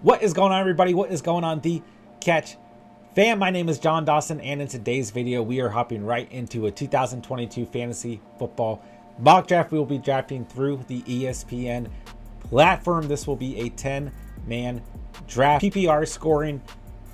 What is going on, everybody? What is going on, the Catch fam? My name is John Dawson, and in today's video, we are hopping right into a 2022 fantasy football mock draft. We will be drafting through the ESPN platform. This will be a 10-man draft PPR scoring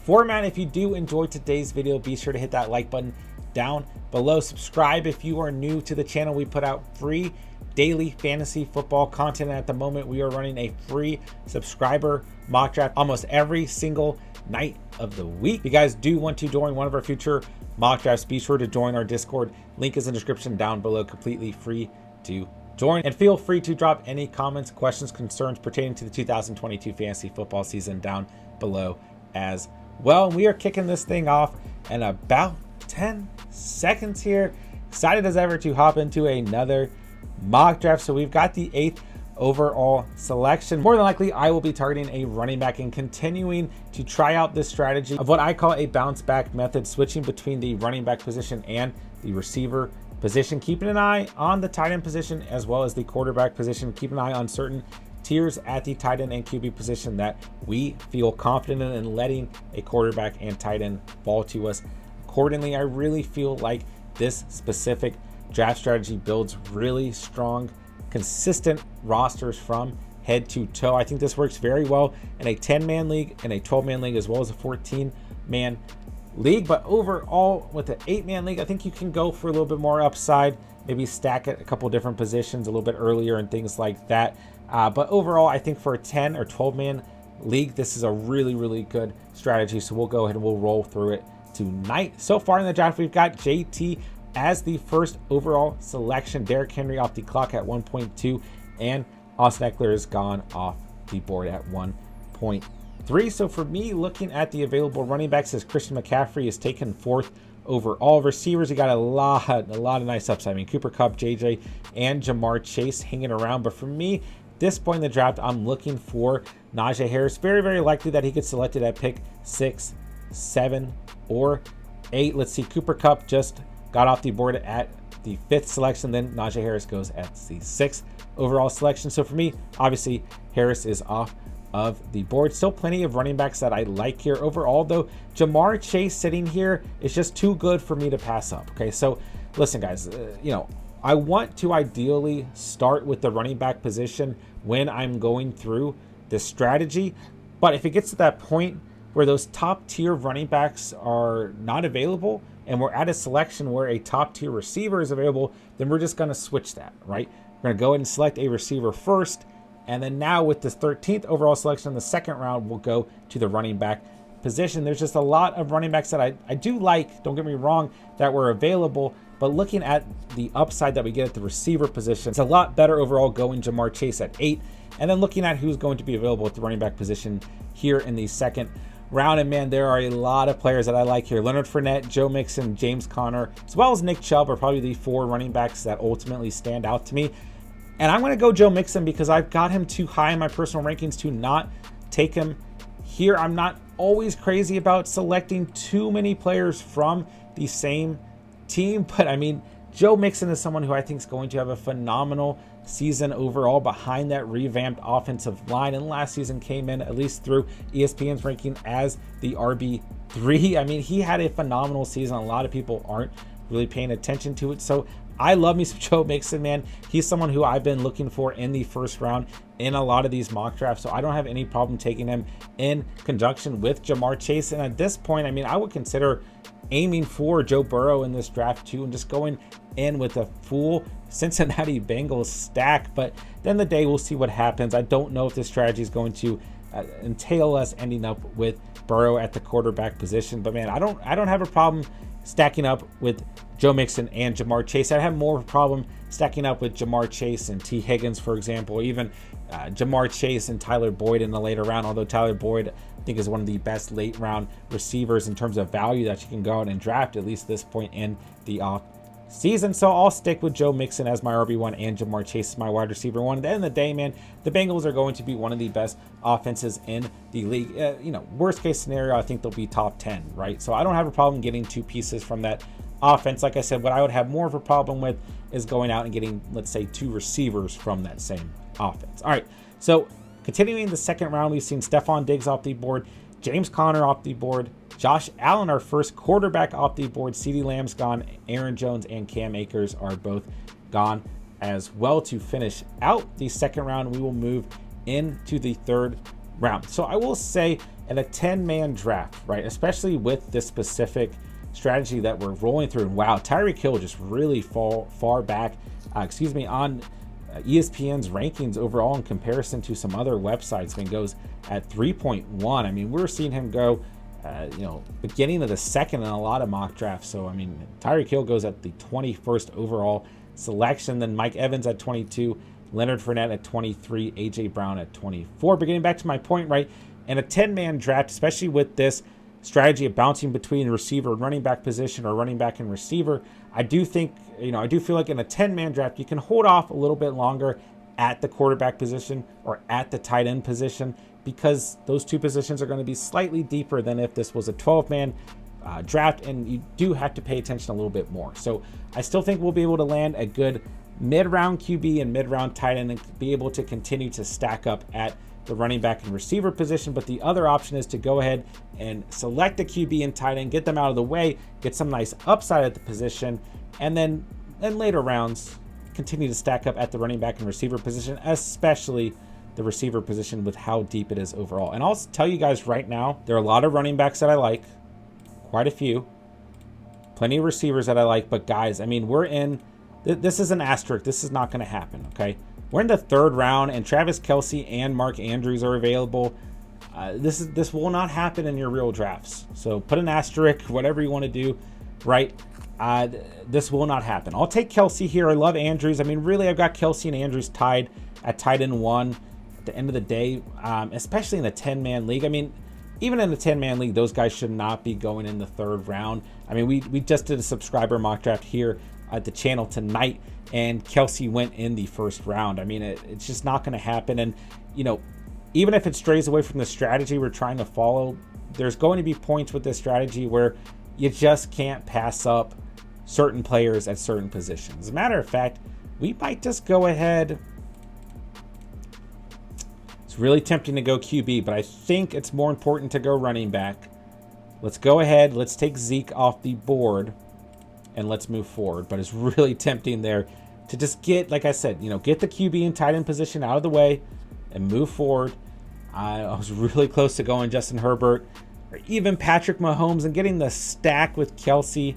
format. If you do enjoy today's video, be sure to hit that like button down below. Subscribe if you are new to the channel. We put out free daily fantasy football content. At the moment, we are running a free subscriber mock draft almost every single night of the week. If you guys do want to join one of our future mock drafts, be sure to join our Discord. Link is in the description down below, completely free to join. And feel free to drop any comments, questions, concerns pertaining to the 2022 fantasy football season down below as well. We are kicking this thing off in about 10 seconds here. Excited as ever to hop into another mock draft. So we've got the 8th overall selection. More than likely, I will be targeting a running back and continuing to try out this strategy of what I call a bounce back method, switching between the running back position and the receiver position, keeping an eye on the tight end position as well as the quarterback position, keeping an eye on certain tiers at the tight end and QB position that we feel confident in, and letting a quarterback and tight end fall to us accordingly. I really feel like this specific draft strategy builds really strong, consistent rosters from head to toe. I think this works very well in a 10-man league and a 12-man league, as well as a 14-man league. But overall, with the 8-man league, I think you can go for a little bit more upside, maybe stack at a couple different positions a little bit earlier and things like that. But overall, I think for a 10 or 12-man league, this is a really good strategy. So we'll go ahead and we'll roll through it tonight. So far in the draft, we've got JT as the first overall selection, Derrick Henry off the clock at 1.2, and Austin Eckler is gone off the board at 1.3. So for me, looking at the available running backs, as Christian McCaffrey is taken 4th overall. Receivers, you got a lot of nice upside. I mean, Cooper Kupp, JJ, and Jamar Chase hanging around. But for me, this point in the draft, I'm looking for Najee Harris. Very likely that he gets selected at pick 6, 7, or 8. Let's see, Cooper Kupp just got off the board at the 5th selection. Then Najee Harris goes at the 6th overall selection. So for me, obviously, Harris is off of the board. Still plenty of running backs that I like here. Overall, though, Jamar Chase sitting here is just too good for me to pass up. Okay, so listen, guys, I want to ideally start with the running back position when I'm going through this strategy. But if it gets to that point where those top tier running backs are not available, and we're at a selection where a top tier receiver is available, then we're just going to switch that, right? We're going to go ahead and select a receiver first. And then now with this 13th overall selection in the second round, we'll go to the running back position. There's just a lot of running backs that I do like, don't get me wrong, that were available. But looking at the upside that we get at the receiver position, it's a lot better overall going Jamar Chase at 8. And then looking at who's going to be available at the running back position here in the second round. And man, there are a lot of players that I like here. Leonard Fournette, Joe Mixon, James Conner, as well as Nick Chubb are probably the 4 running backs that ultimately stand out to me. And I'm going to go Joe Mixon because I've got him too high in my personal rankings to not take him here. I'm not always crazy about selecting too many players from the same team, but I mean, Joe Mixon is someone who I think is going to have a phenomenal season overall behind that revamped offensive line. And last season came in, at least through ESPN's ranking, as the RB3. I mean, he had a phenomenal season. A lot of people aren't really paying attention to it. So I love me some Joe Mixon, man. He's someone who I've been looking for in the first round in a lot of these mock drafts. So I don't have any problem taking him in conjunction with Jamar Chase. And at this point, I mean, I would consider aiming for Joe Burrow in this draft too, and just going in with a full Cincinnati Bengals stack. But then the day, we'll see what happens. I don't know if this strategy is going to entail us ending up with Burrow at the quarterback position. But man, I don't have a problem stacking up with Joe Mixon and Jamar Chase. I have more of a problem stacking up with Jamar Chase and T. Higgins, for example, even Jamar Chase and Tyler Boyd in the later round, although Tyler Boyd, I think, is one of the best late round receivers in terms of value that you can go out and draft, at least this point in the off season. So I'll stick with Joe Mixon as my RB1 and Jamar Chase as my wide receiver 1. At the end of the day, man, the Bengals are going to be one of the best offenses in the league. Worst case scenario, I think they'll be top 10, right? So I don't have a problem getting 2 pieces from that offense. Like I said, what I would have more of a problem with is going out and getting, let's say, 2 receivers from that same offense. All right, so Continuing the second round, we've seen Stephon Diggs off the board, James Conner off the board, Josh Allen, our first quarterback, off the board. CeeDee Lamb's gone. Aaron Jones and Cam Akers are both gone as well. To finish out the second round, we will move into the third round. So I will say, in a 10-man draft, right, especially with this specific strategy that we're rolling through, and wow, Tyreek Hill just really far back, on ESPN's rankings overall in comparison to some other websites. I mean, goes at 3.1. I mean, we're seeing him go, beginning of the second in a lot of mock drafts. So, I mean, Tyreek Hill goes at the 21st overall selection. Then Mike Evans at 22, Leonard Fournette at 23, AJ Brown at 24. But getting back to my point, right, in a 10-man draft, especially with this strategy of bouncing between receiver and running back position, or running back and receiver, I do think, I do feel like in a 10-man draft, you can hold off a little bit longer at the quarterback position or at the tight end position, because those two positions are going to be slightly deeper than if this was a 12-man draft, and you do have to pay attention a little bit more. So I still think we'll be able to land a good mid-round QB and mid-round tight end and be able to continue to stack up at the running back and receiver position. But the other option is to go ahead and select a QB and tight end, get them out of the way, get some nice upside at the position, and then in later rounds continue to stack up at the running back and receiver position, especially the receiver position with how deep it is overall. And I'll tell you guys right now, there are a lot of running backs that I like, quite a few, plenty of receivers that I like, but guys, I mean, this is an asterisk. This is not going to happen, okay? We're in the third round, and Travis Kelce and Mark Andrews are available. This will not happen in your real drafts. So put an asterisk, whatever you want to do, right? This will not happen. I'll take Kelce here. I love Andrews. I mean, really, I've got Kelce and Andrews tied at tight end 1 at the end of the day, especially in a 10-man league. I mean, even in a 10-man league, those guys should not be going in the third round. I mean, we just did a subscriber mock draft here at the channel tonight, and Kelce went in the first round. I mean, it's just not going to happen. And, even if it strays away from the strategy we're trying to follow, there's going to be points with this strategy where you just can't pass up certain players at certain positions. As a matter of fact, we might just go ahead. It's really tempting to go QB, but I think it's more important to go running back. Let's go ahead. Let's take Zeke off the board and let's move forward. But it's really tempting there to just get, like I said, get the QB and tight end position out of the way and move forward. I was really close to going Justin Herbert or even Patrick Mahomes and getting the stack with Kelce.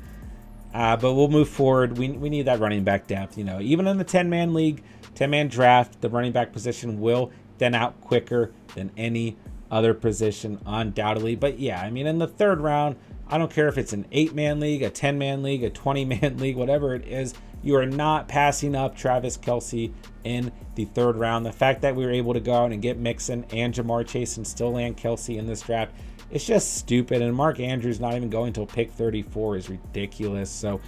But we'll move forward. We need that running back depth. Even in the 10-man league, 10-man draft, the running back position will thin out quicker than any other position, undoubtedly. But yeah, I mean, in the third round, I don't care if it's an 8-man league, a 10-man league, a 20-man league, whatever it is, you are not passing up Travis Kelce in the third round. The fact that we were able to go out and get Mixon and Jamar Chase and still land Kelce in this draft, it's just stupid. And Mark Andrews not even going until pick 34 is ridiculous. So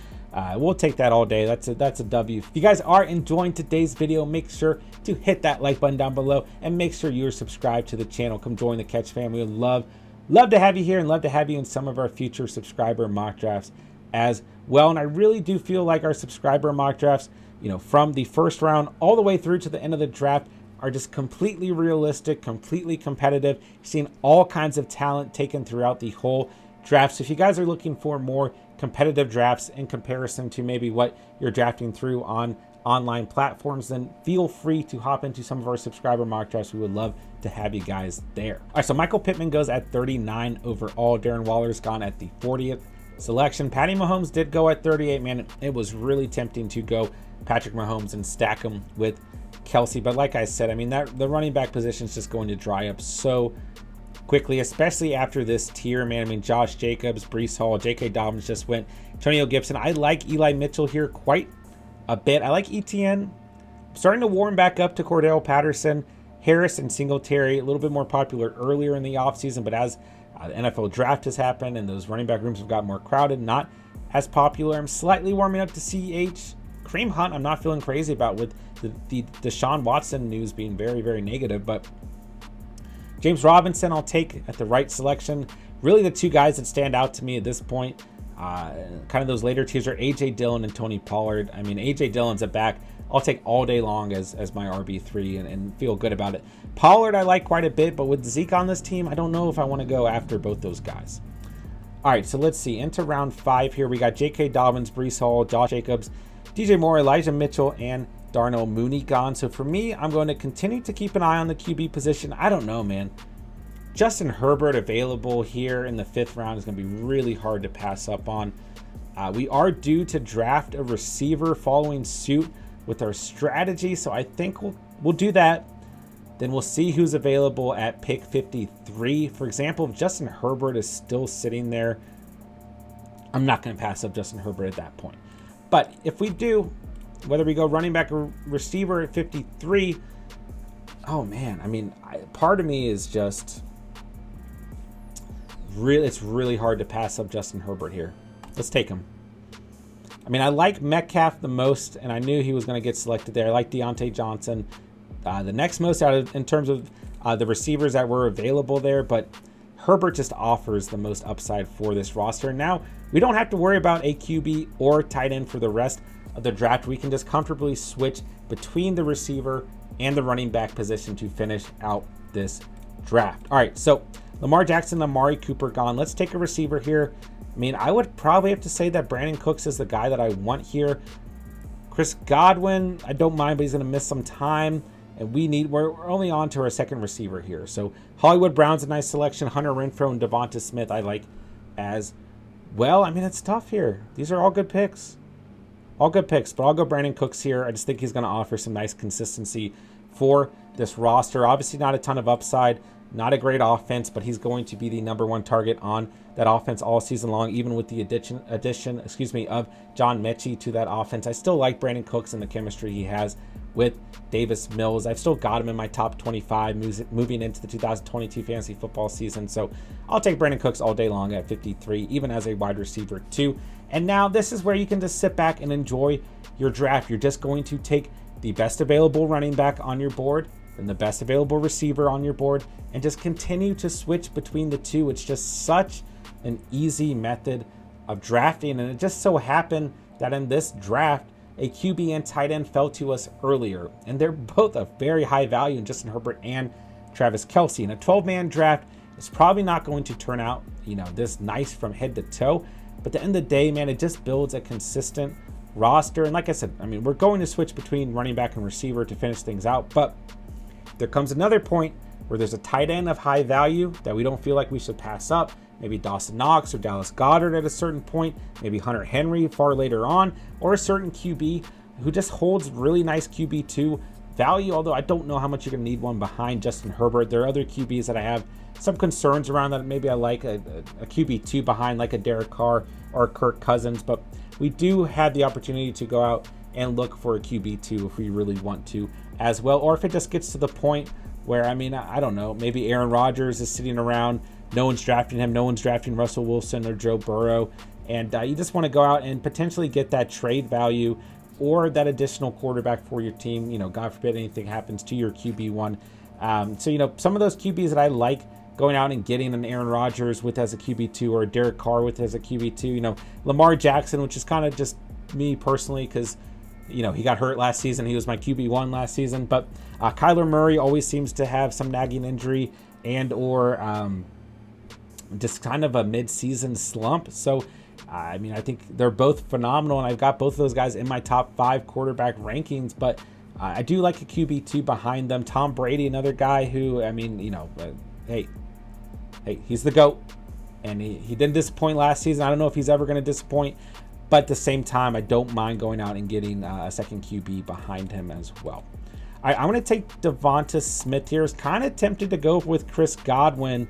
we'll take that all day. That's a W. If you guys are enjoying today's video, make sure to hit that like button down below and make sure you're subscribed to the channel. Come join the Catch family. We would love to have you here and love to have you in some of our future subscriber mock drafts as well. And I really do feel like our subscriber mock drafts, from the first round all the way through to the end of the draft, are just completely realistic, completely competitive. You've seen all kinds of talent taken throughout the whole draft. So if you guys are looking for more competitive drafts in comparison to maybe what you're drafting through on online platforms, then feel free to hop into some of our subscriber mock drafts. We would love to have you guys there. All right, so Michael Pittman goes at 39 overall. Darren Waller's gone at the 40th selection. Patty Mahomes did go at 38. Man, it was really tempting to go Patrick Mahomes and stack him with Kelce, but like I said, I mean, the running back position is just going to dry up so quickly, especially after this tier, man. I mean, Josh Jacobs, Breece Hall, J.K. Dobbins just went. Antonio Gibson. I like Eli Mitchell here quite a bit. I like ETN. Starting to warm back up to Cordell Patterson, Harris, and Singletary. A little bit more popular earlier in the offseason, but as the NFL draft has happened and those running back rooms have got more crowded, not as popular. I'm slightly warming up to CH. Kareem Hunt, I'm not feeling crazy about, with the Deshaun Watson news being very, very negative. But James Robinson, I'll take at the right selection. Really, the two guys that stand out to me at this point, kind of those later tiers, are A.J. Dillon and Tony Pollard. I mean, A.J. Dillon's a back I'll take all day long as my RB3 and feel good about it. Pollard I like quite a bit, but with Zeke on this team, I don't know if I want to go after both those guys. All right, so let's see. Into round 5 here, we got J.K. Dobbins, Breece Hall, Josh Jacobs, DJ Moore, Elijah Mitchell, and Darnell Mooney gone. So for me, I'm going to continue to keep an eye on the QB position. I don't know, man. Justin Herbert available here in the 5th round is going to be really hard to pass up on. We are due to draft a receiver following suit with our strategy, so I think we'll do that. Then we'll see who's available at pick 53. For example, if Justin Herbert is still sitting there, I'm not going to pass up Justin Herbert at that point. But if we do, whether we go running back or receiver at 53, oh man, I mean, part of me is just really, it's really hard to pass up Justin Herbert here. Let's take him. I mean, I like Metcalf the most, and I knew he was going to get selected there. I like Deontay Johnson. The next most in terms of the receivers that were available there, but Herbert just offers the most upside for this roster. Now, we don't have to worry about a QB or tight end for the rest of the draft. We can just comfortably switch between the receiver and the running back position to finish out this draft. All right, so Lamar Jackson, Amari Cooper gone. Let's take a receiver here. I mean, I would probably have to say that Brandon Cooks is the guy that I want here. Chris Godwin, I don't mind, but he's going to miss some time. And we're only on to our second receiver here. So Hollywood Brown's a nice selection. Hunter Renfrow and Devonta Smith I like as well. I mean, it's tough here. These are all good picks. All good picks, but I'll go Brandon Cooks here. I just think he's going to offer some nice consistency for this roster. Obviously not a ton of upside, not a great offense, but he's going to be the #1 target on that offense all season long, even with the addition of John Mechie to that offense. I still like Brandon Cooks and the chemistry he has with Davis Mills. I've still got him in my top 25 moving into the 2022 fantasy football season. So I'll take Brandon Cooks all day long at 53, even as a wide receiver too. And now this is where you can just sit back and enjoy your draft. You're just going to take the best available running back on your board and the best available receiver on your board and just continue to switch between the two. It's just such an easy method of drafting. And it just so happened that in this draft, a QB and tight end fell to us earlier, and they're both a very high value in Justin Herbert and Travis Kelce. And a 12-man draft is probably not going to turn out, this nice from head to toe. But at the end of the day, man, it just builds a consistent roster. And like I said, I mean, we're going to switch between running back and receiver to finish things out. But there comes another point where there's a tight end of high value that we don't feel like we should pass up. Maybe Dawson Knox or Dallas Goedert at a certain point, maybe Hunter Henry far later on, or a certain QB who just holds really nice QB2 value, although I don't know how much you're going to need one behind Justin Herbert. There are other QBs that I have some concerns around that maybe I like a QB2 behind, like a Derek Carr or Kirk Cousins, but we do have the opportunity to go out and look for a QB2 if we really want to as well, or if it just gets to the point where, I mean, I don't know, maybe Aaron Rodgers is sitting around, no one's drafting him, no one's drafting Russell Wilson or Joe Burrow, and you just want to go out and potentially get that trade value or that additional quarterback for your team. God forbid anything happens to your QB1. So, some of those QBs that I like going out and getting an Aaron Rodgers with as a QB2 or a Derek Carr with as a QB2, Lamar Jackson, which is kind of just me personally because, he got hurt last season. He was my QB1 last season, but Kyler Murray always seems to have some nagging injury and or just kind of a mid-season slump. So, I mean, I think they're both phenomenal, and I've got both of those guys in my top 5 quarterback rankings, but I do like a QB2 behind them. Tom Brady, another guy who, I mean, hey, he's the GOAT, and he didn't disappoint last season. I don't know if he's ever going to disappoint, but at the same time, I don't mind going out and getting a second QB behind him as well. All right, I'm going to take Devonta Smith here. I was kind of tempted to go with Chris Godwin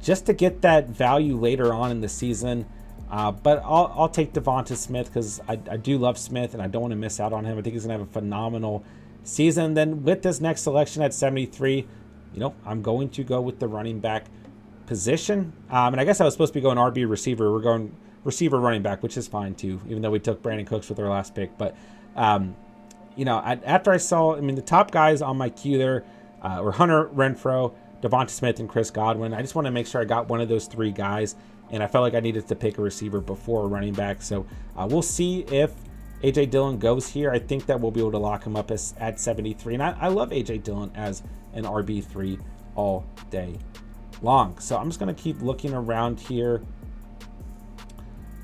just to get that value later on in the season. But I'll take Devonta Smith because I do love Smith and I don't want to miss out on him. I think he's going to have a phenomenal season. Then with this next selection at 73, I'm going to go with the running back position. And I guess I was supposed to be going RB receiver. We're going receiver running back, which is fine too, even though we took Brandon Cooks with our last pick. But, after I saw, the top guys on my queue there were Hunter Renfrow, Devonta Smith, and Chris Godwin. I just want to make sure I got one of those 3 guys, and I felt like I needed to pick a receiver before a running back. So we'll see if A.J. Dillon goes here, I think that we'll be able to lock him up at 73. And I love A.J. Dillon as an RB3 all day long. So I'm just going to keep looking around here.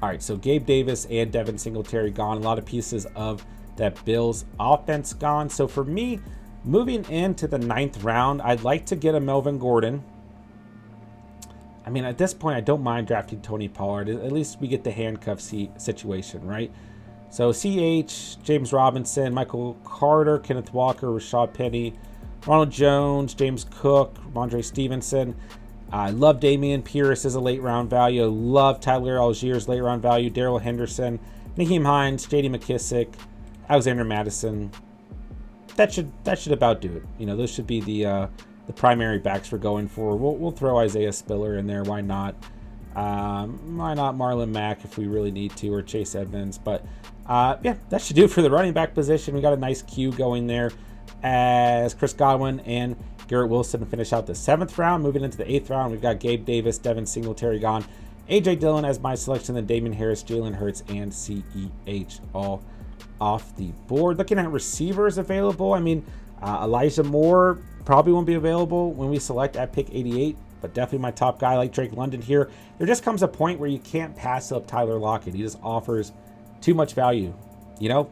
All right, so Gabe Davis and Devin Singletary gone. A lot of pieces of that Bills offense gone. So for me, moving into the 9th round, I'd like to get a Melvin Gordon. I mean, at this point, I don't mind drafting Tony Pollard. At least we get the handcuff situation, right? So CH, James Robinson, Michael Carter, Kenneth Walker, Rashad Penny, Ronald Jones, James Cook, Ramondre Stevenson. I love Damian Pierce as a late round value. I love Tyler Algiers late round value. Darrell Henderson, Naheem Hines, J.D. McKissick, Alexander Madison. That should about do it. You know, those should be the primary backs we're going for. We'll throw Isaiah Spiller in there. Why not? Why not Marlon Mack if we really need to, or Chase Edmonds? But yeah, that should do it for the running back position. We got a nice queue going there as Chris Godwin and Garrett Wilson to finish out the 7th round. Moving into the 8th round, we've got Gabe Davis, Devin Singletary gone, A.J. Dillon as my selection, then Damian Harris, Jalen Hurts, and CEH all off the board. Looking at receivers available, I mean, Elijah Moore probably won't be available when we select at pick 88, but definitely my top guy. Like Drake London here. There just comes a point where you can't pass up Tyler Lockett. He just offers too much value, you know?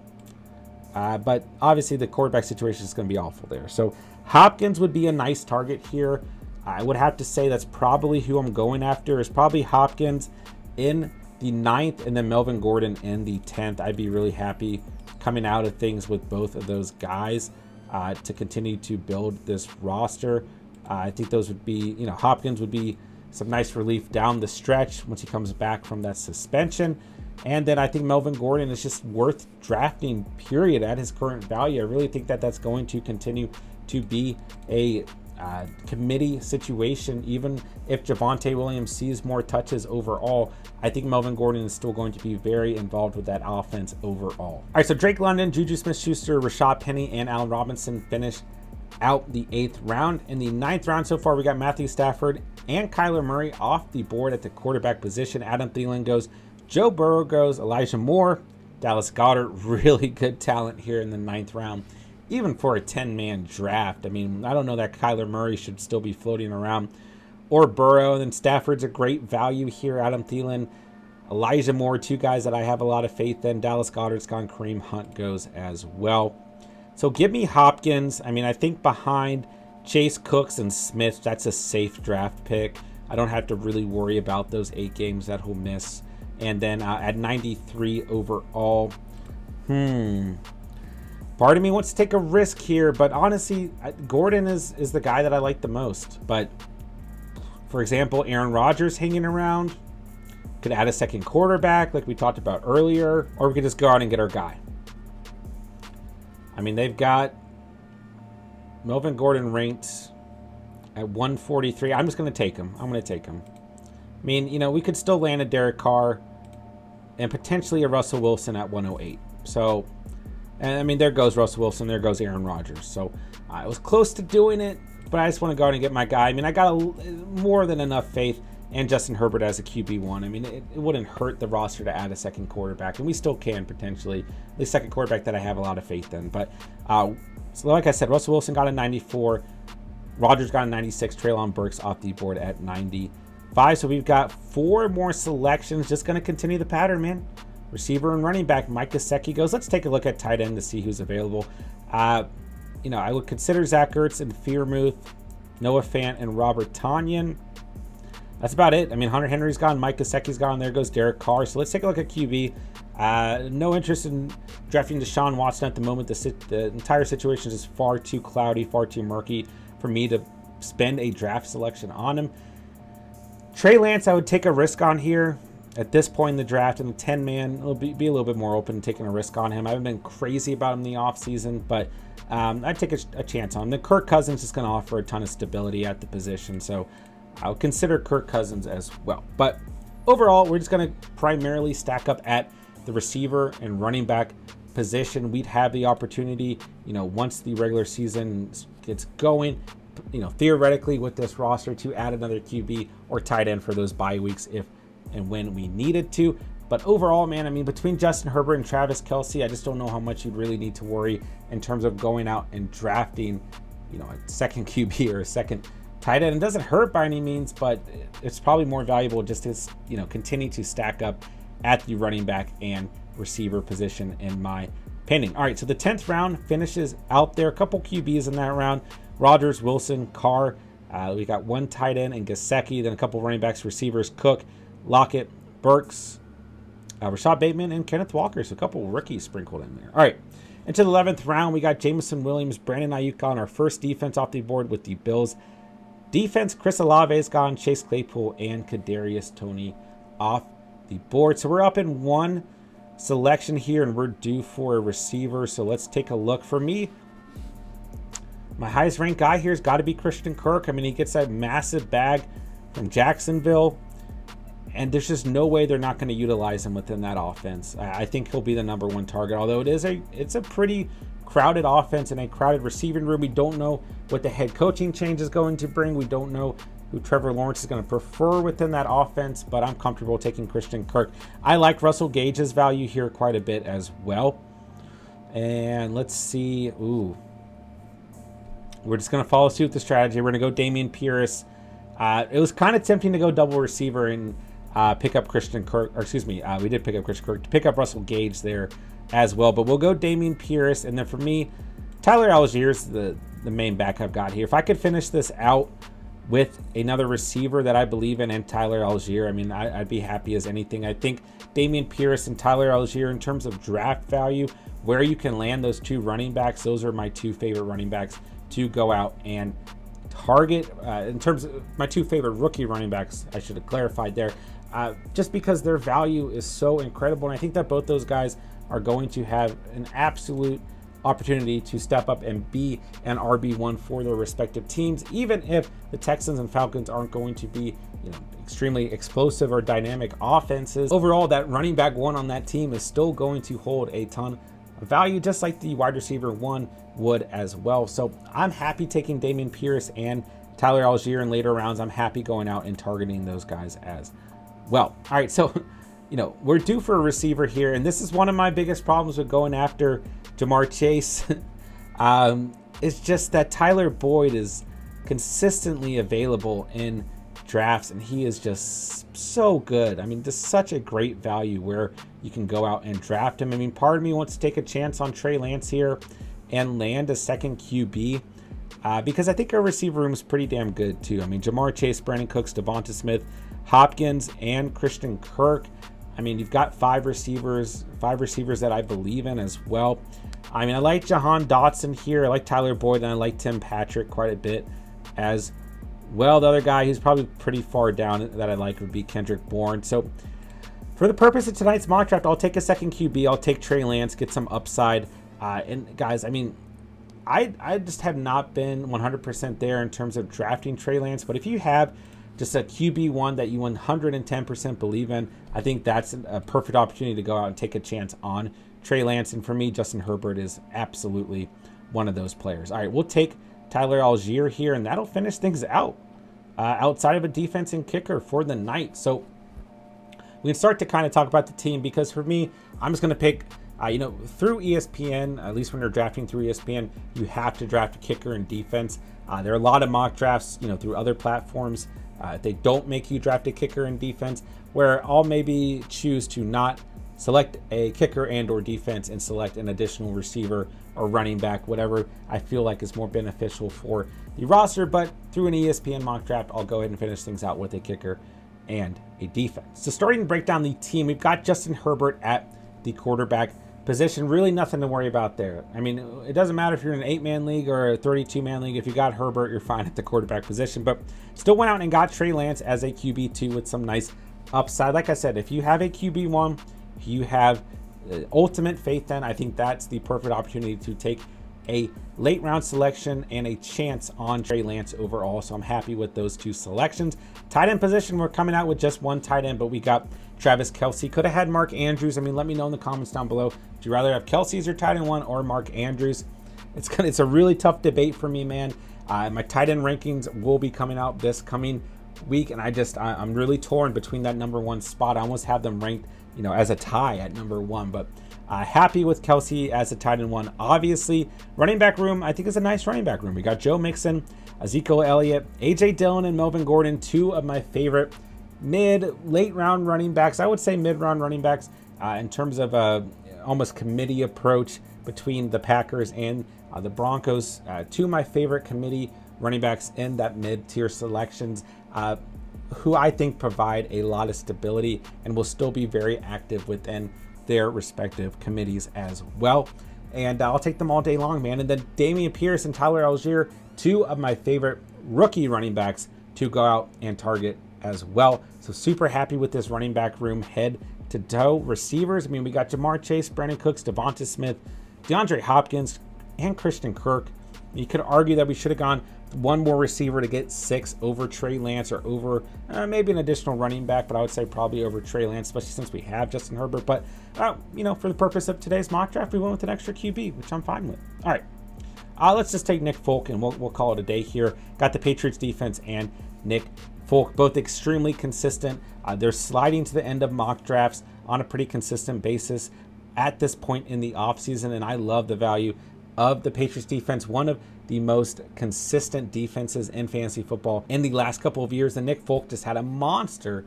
But obviously the quarterback situation is going to be awful there. So Hopkins would be a nice target here. I would have to say that's probably who I'm going after, is probably Hopkins in the 9th and then Melvin Gordon in the 10th. I'd be really happy coming out of things with both of those guys to continue to build this roster. I think those would be, you know, Hopkins would be some nice relief down the stretch once he comes back from that suspension. And then I think Melvin Gordon is just worth drafting, period, at his current value. I really think that that's going to continue to be a committee situation. Even if Javonte Williams sees more touches overall, I think Melvin Gordon is still going to be very involved with that offense overall. All right, so Drake London, Juju Smith-Schuster, Rashad Penny, and Allen Robinson finish out the 8th round. In the 9th round so far, we got Matthew Stafford and Kyler Murray off the board at the quarterback position. Adam Thielen goes, Joe Burrow goes, Elijah Moore, Dallas Goedert. Really good talent here in the 9th round, even for a 10-man draft. I mean, I don't know that Kyler Murray should still be floating around, or Burrow. And then Stafford's a great value here. Adam Thielen, Elijah Moore, two guys that I have a lot of faith in. Dallas Goedert's gone. Kareem Hunt goes as well. So give me Hopkins. I mean, I think behind Chase, Cooks, and Smith, that's a safe draft pick. I don't have to really worry about those 8 games that he'll miss. And then at 93 overall, part of me wants to take a risk here, but honestly, Gordon is the guy that I like the most. But for example, Aaron Rodgers hanging around, could add a second quarterback like we talked about earlier, or we could just go out and get our guy. I mean, they've got Melvin Gordon ranked at 143. I'm just going to take him. I'm going to take him. I mean, you know, we could still land a Derek Carr and potentially a Russell Wilson at 108. So, and I mean, there goes Russell Wilson. There goes Aaron Rodgers. So I was close to doing it, but I just want to go out and get my guy. I mean, I got more than enough faith in Justin Herbert as a QB1. I mean, it wouldn't hurt the roster to add a second quarterback, and we still can potentially. The second quarterback that I have a lot of faith in. But so like I said, Russell Wilson got a 94. Rodgers got a 96. Treylon Burks off the board at 95. So we've got 4 more selections. Just going to continue the pattern, man. Receiver and running back. Mike Gesicki goes. Let's take a look at tight end to see who's available. You know, I would consider Zach Ertz and Freiermuth, Noah Fant, and Robert Tonyan. That's about it. I mean, Hunter Henry's gone. Mike Gesicki's gone. There goes Derek Carr. So let's take a look at QB. No interest in drafting Deshaun Watson at the moment. The entire situation is just far too cloudy, far too murky for me to spend a draft selection on him. Trey Lance, I would take a risk on here at this point in the draft. In the 10-man, it'll be a little bit more open to taking a risk on him. I haven't been crazy about him in the offseason, but I'd take a chance on him. The Kirk Cousins is going to offer a ton of stability at the position, so I'll consider Kirk Cousins as well. But overall, we're just going to primarily stack up at the receiver and running back position. We'd have the opportunity, you know, once the regular season gets going, you know, theoretically with this roster to add another QB or tight end for those bye weeks if and when we needed to. But overall, man, I mean, between Justin Herbert and Travis Kelce, I just don't know how much you'd really need to worry in terms of going out and drafting, a second QB or a second tight end. It doesn't hurt by any means, but it's probably more valuable just to, continue to stack up at the running back and receiver position, in my opinion. All right, so the 10th round finishes out there. A couple QBs in that round: Rodgers, Wilson, Carr. We got one tight end in Gesicki, then a couple running backs, receivers: Cook, Lockett, Burks, Rashad Bateman, and Kenneth Walker. So a couple rookies sprinkled in there. All right, into the 11th round, we got Jameson Williams, Brandon Ayuk on our first defense off the board with the Bills. Defense: Chris Olave's gone, Chase Claypool, and Kadarius Toney off the board. So we're up in one selection here, and we're due for a receiver. So let's take a look. For me, my highest ranked guy here has got to be Christian Kirk. I mean, he gets that massive bag from Jacksonville, and there's just no way they're not going to utilize him within that offense. I think he'll be the number one target, although it's a pretty crowded offense and a crowded receiving room. We don't know what the head coaching change is going to bring. We don't know who Trevor Lawrence is going to prefer within that offense, but I'm comfortable taking Christian Kirk. I like Russell Gage's value here quite a bit as well. And let's see. Ooh. We're just going to follow suit with the strategy. We're going to go Dameon Pierce. It was kind of tempting to go double receiver and pick up Christian Kirk. Or excuse me, we did pick up Christian Kirk to pick up Russell Gage there as well. But we'll go Dameon Pierce. And then for me, Tyler Allgeier's the main back I've got here. If I could finish this out with another receiver that I believe in and Tyler Allgeier, I mean, I'd be happy as anything. I think Dameon Pierce and Tyler Allgeier, in terms of draft value, where you can land those two running backs, those are my two favorite running backs to go out and target. In terms of my two favorite rookie running backs, I should have clarified there, just because their value is so incredible. And I think that both those guys are going to have an absolute opportunity to step up and be an RB1 for their respective teams, even if the Texans and Falcons aren't going to be, extremely explosive or dynamic offenses. Overall, that running back one on that team is still going to hold a ton of value, just like the wide receiver one would as well. So I'm happy taking Dameon Pierce and Tyler Allgeier in later rounds. I'm happy going out and targeting those guys as well. All right, so we're due for a receiver here, and this is one of my biggest problems with going after Jamar Chase. It's just that Tyler Boyd is consistently available in drafts, and he is just so good. I mean, just such a great value where you can go out and draft him. I mean, part of me wants to take a chance on Trey Lance here and land a second QB, because I think our receiver room is pretty damn good too. I mean, Jamar Chase, Brandon Cooks, Devonta Smith, Hopkins, and Christian Kirk. I mean, you've got five receivers that I believe in as well. I mean, I like Jahan Dotson here. I like Tyler Boyd, and I like Tim Patrick quite a bit as well. The other guy who's probably pretty far down that I like would be Kendrick Bourne. So for the purpose of tonight's mock draft, I'll take a second QB. I'll take Trey Lance, get some upside. And guys, I mean, I just have not been 100% there in terms of drafting Trey Lance. But if you have just a QB1 that you 110% believe in, I think that's a perfect opportunity to go out and take a chance on Trey Lance. And for me, Justin Herbert is absolutely one of those players. All right, we'll take Tyler Allgeier here, and that'll finish things out outside of a defense and kicker for the night. So we can start to kind of talk about the team, because for me, I'm just going to pick, through ESPN, at least when you're drafting through ESPN, you have to draft a kicker and defense. There are a lot of mock drafts, through other platforms. They don't make you draft a kicker and defense, where I'll maybe choose to not select a kicker and or defense and select an additional receiver or running back, whatever I feel like is more beneficial for the roster. But through an ESPN mock draft, I'll go ahead and finish things out with a kicker and a defense. So starting to break down the team, we've got Justin Herbert at the quarterback position. Really nothing to worry about there. I mean, it doesn't matter if you're in an 8-man league or a 32-man league. If you got Herbert, you're fine at the quarterback position. But still went out and got Trey Lance as a QB2 with some nice upside. Like I said, if you have a QB1, if you have ultimate faith, then I think that's the perfect opportunity to take a late round selection and a chance on Trey Lance overall. So I'm happy with those two selections. Tight end position, we're coming out with just one tight end, but we got Travis Kelce. Could have had Mark Andrews. I mean, let me know in the comments down below. Do you rather have Kelce as your tight end one or Mark Andrews? It's a really tough debate for me, man. My tight end rankings will be coming out this coming week, and I'm really torn between that number 1 spot. I almost have them ranked, as a tie at number 1, but happy with Kelsey as a tight end 1. Obviously, running back room, I think is a nice running back room. We got Joe Mixon, Ezekiel Elliott, AJ Dillon, and Melvin Gordon, 2 of my favorite late round running backs. I would say mid-round running backs in terms of almost committee approach between the Packers and the Broncos. 2 of my favorite committee running backs in that mid-tier selections, who I think provide a lot of stability and will still be very active within their respective committees as well. And I'll take them all day long, man. And then Dameon Pierce and Tyler Algier, 2 of my favorite rookie running backs to go out and target as well. So super happy with this running back room head to toe. Receivers, we got Jamar Chase, Brandon Cooks, Devonta Smith, DeAndre Hopkins, and Christian Kirk. You could argue that we should have gone 1 more receiver to get 6 over Trey Lance, or over maybe an additional running back, but I would say probably over Trey Lance, especially since we have Justin Herbert. But, for the purpose of today's mock draft, we went with an extra QB, which I'm fine with. All right, let's just take Nick Folk, and we'll call it a day here. Got the Patriots defense and Nick Folk, both extremely consistent. They're sliding to the end of mock drafts on a pretty consistent basis at this point in the offseason, and I love the value of the Patriots defense, one of the most consistent defenses in fantasy football in the last couple of years. And Nick Folk just had a monster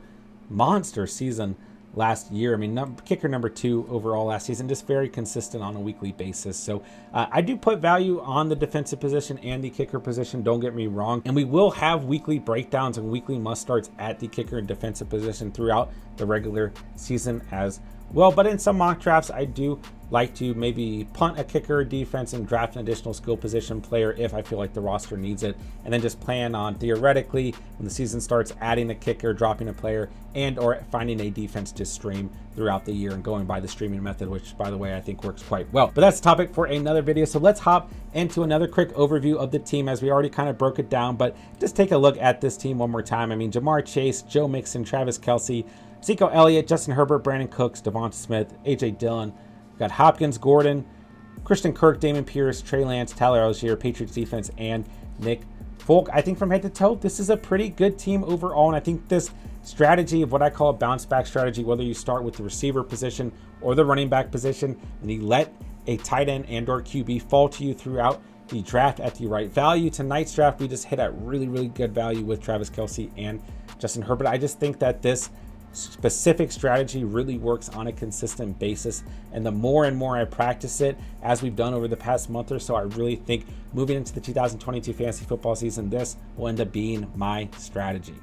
season last year. Kicker number 2 overall last season, just very consistent on a weekly basis. So I do put value on the defensive position and the kicker position, don't get me wrong. And we will have weekly breakdowns and weekly must starts at the kicker and defensive position throughout the regular season as well. But in some mock drafts, I do like to maybe punt a kicker defense and draft an additional skill position player if I feel like the roster needs it, and then just plan on theoretically when the season starts adding a kicker, dropping a player, and or finding a defense to stream throughout the year and going by the streaming method, which by the way I think works quite well. But that's a topic for another video, so let's hop into another quick overview of the team, as we already kind of broke it down. But just take a look at this team one more time. Jamar Chase, Joe Mixon, Travis Kelce, Ezekiel Elliott, Justin Herbert, Brandon Cooks, Devonta Smith, AJ Dillon. We've got Hopkins, Gordon, Christian Kirk, Dameon Pierce, Trey Lance, Tyler Algier, Patriots defense, and Nick Folk. I think from head to toe, this is a pretty good team overall, and I think this strategy of what I call a bounce back strategy, whether you start with the receiver position or the running back position, and you let a tight end and or QB fall to you throughout the draft at the right value. Tonight's draft, we just hit at really good value with Travis Kelce and Justin Herbert. I just think that this specific strategy really works on a consistent basis, and the more and more I practice it, as we've done over the past month or so, I really think moving into the 2022 fantasy football season, this will end up being my strategy.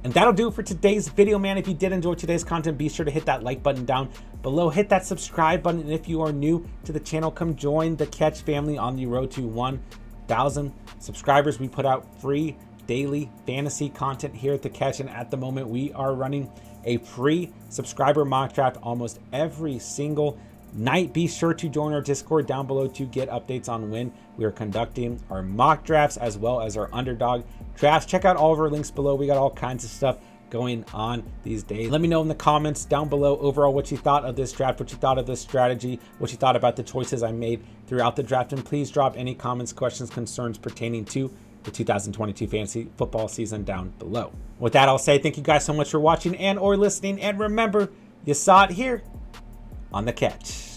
And that'll do it for today's video, man. If you did enjoy today's content, be sure to hit that like button down below, hit that subscribe button, and if you are new to the channel, come join the Catch family on the road to 1,000 subscribers. We put out free daily fantasy content here at the Catch, and at the moment we are running a free subscriber mock draft almost every single night. Be sure to join our Discord down below to get updates on when we are conducting our mock drafts as well as our Underdog drafts. Check out all of our links below. We got all kinds of stuff going on these days. Let me know in the comments down below overall what you thought of this draft, what you thought of this strategy, what you thought about the choices I made throughout the draft, and please drop any comments, questions, concerns pertaining to the 2022 fantasy football season down below. With that, I'll say thank you guys so much for watching and or listening, and remember, you saw it here on the Catch.